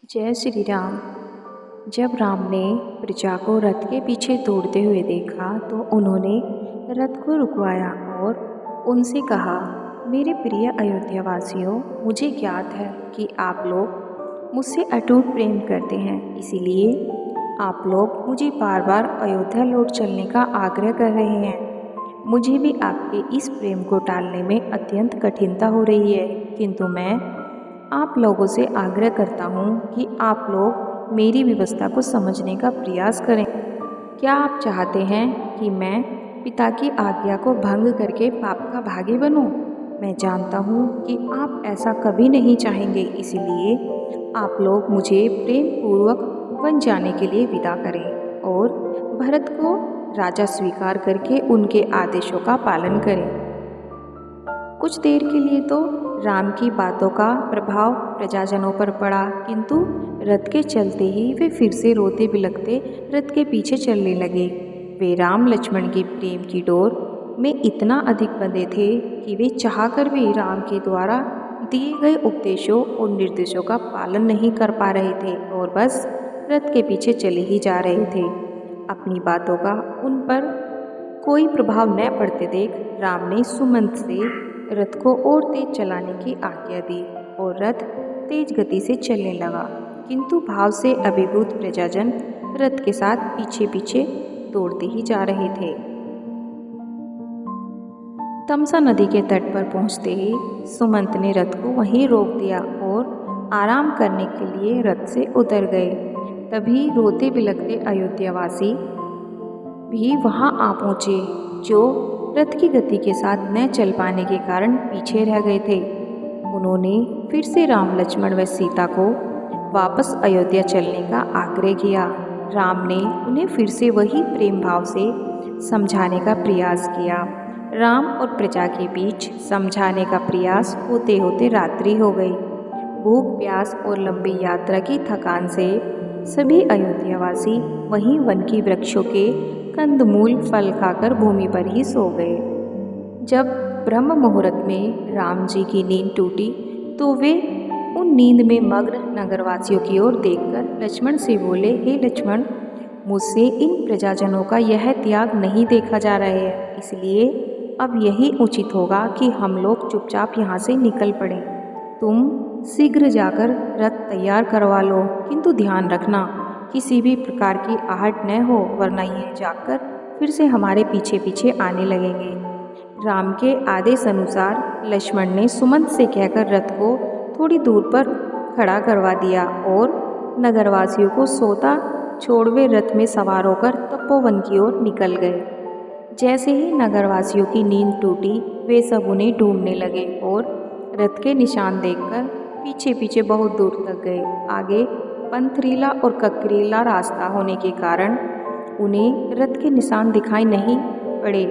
जय श्री राम। जब राम ने प्रजा को रथ के पीछे दौड़ते हुए देखा तो उन्होंने रथ को रुकवाया और उनसे कहा, मेरे प्रिय अयोध्यावासियों, मुझे ज्ञात है कि आप लोग मुझसे अटूट प्रेम करते हैं, इसीलिए आप लोग मुझे बार बार अयोध्या लौट चलने का आग्रह कर रहे हैं। मुझे भी आपके इस प्रेम को टालने में अत्यंत कठिनता हो रही है, किंतु मैं आप लोगों से आग्रह करता हूँ कि आप लोग मेरी व्यवस्था को समझने का प्रयास करें। क्या आप चाहते हैं कि मैं पिता की आज्ञा को भंग करके पाप का भागी बनूं? मैं जानता हूँ कि आप ऐसा कभी नहीं चाहेंगे, इसलिए आप लोग मुझे प्रेम पूर्वक वन जाने के लिए विदा करें और भरत को राजा स्वीकार करके उनके आदेशों का पालन करें। कुछ देर के लिए तो राम की बातों का प्रभाव प्रजाजनों पर पड़ा, किंतु रथ के चलते ही वे फिर से रोते बिलखते रथ के पीछे चलने लगे। वे राम लक्ष्मण की प्रेम की डोर में इतना अधिक बंधे थे कि वे चाहकर भी राम के द्वारा दिए गए उपदेशों और निर्देशों का पालन नहीं कर पा रहे थे और बस रथ के पीछे चले ही जा रहे थे। अपनी बातों का उन पर कोई प्रभाव न पड़ते देख राम ने सुमंत से रथ को और तेज चलाने की आज्ञा दी और रथ तेज गति से चलने लगा, किंतु भाव से अभिभूत प्रजाजन रथ के साथ पीछे पीछे दौड़ते ही जा रहे थे। तमसा नदी के तट पर पहुंचते ही सुमंत ने रथ को वहीं रोक दिया और आराम करने के लिए रथ से उतर गए। तभी रोते बिलखते अयोध्यावासी भी वहां आ पहुंचे, जो रथ की गति के साथ न चल पाने के कारण पीछे रह गए थे। उन्होंने फिर से राम लक्ष्मण व सीता को वापस अयोध्या चलने का आग्रह किया। राम ने उन्हें फिर से वही प्रेम भाव से समझाने का प्रयास किया। राम और प्रजा के बीच समझाने का प्रयास होते होते रात्रि हो गई। भूख प्यास और लंबी यात्रा की थकान से सभी अयोध्यावासी वहीं वन की वृक्षों के कंदमूल फल खाकर भूमि पर ही सो गए। जब ब्रह्म मुहूर्त में राम जी की नींद टूटी तो वे उन नींद में मग्न नगरवासियों की ओर देखकर लक्ष्मण से बोले, हे लक्ष्मण, मुझसे इन प्रजाजनों का यह त्याग नहीं देखा जा रहा है, इसलिए अब यही उचित होगा कि हम लोग चुपचाप यहाँ से निकल पड़ें। तुम शीघ्र जाकर रथ तैयार करवा लो, किंतु ध्यान रखना किसी भी प्रकार की आहट न हो, वरना यह जाकर फिर से हमारे पीछे पीछे आने लगेंगे। राम के आदेश अनुसार लक्ष्मण ने सुमंत से कहकर रथ को थोड़ी दूर पर खड़ा करवा दिया और नगरवासियों को सोता छोड़ वे रथ में सवार होकर तपोवन की ओर निकल गए। जैसे ही नगरवासियों की नींद टूटी, वे सब उन्हें ढूंढने लगे और रथ के निशान देखकर पीछे पीछे बहुत दूर तक गए। आगे पथरीला और ककरीला रास्ता होने के कारण उन्हें रथ के निशान दिखाई नहीं पड़े।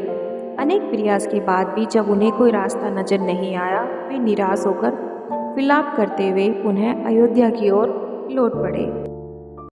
अनेक प्रयास के बाद भी जब उन्हें कोई रास्ता नजर नहीं आया, वे निराश होकर विलाप करते हुए पुनः अयोध्या की ओर लौट पड़े।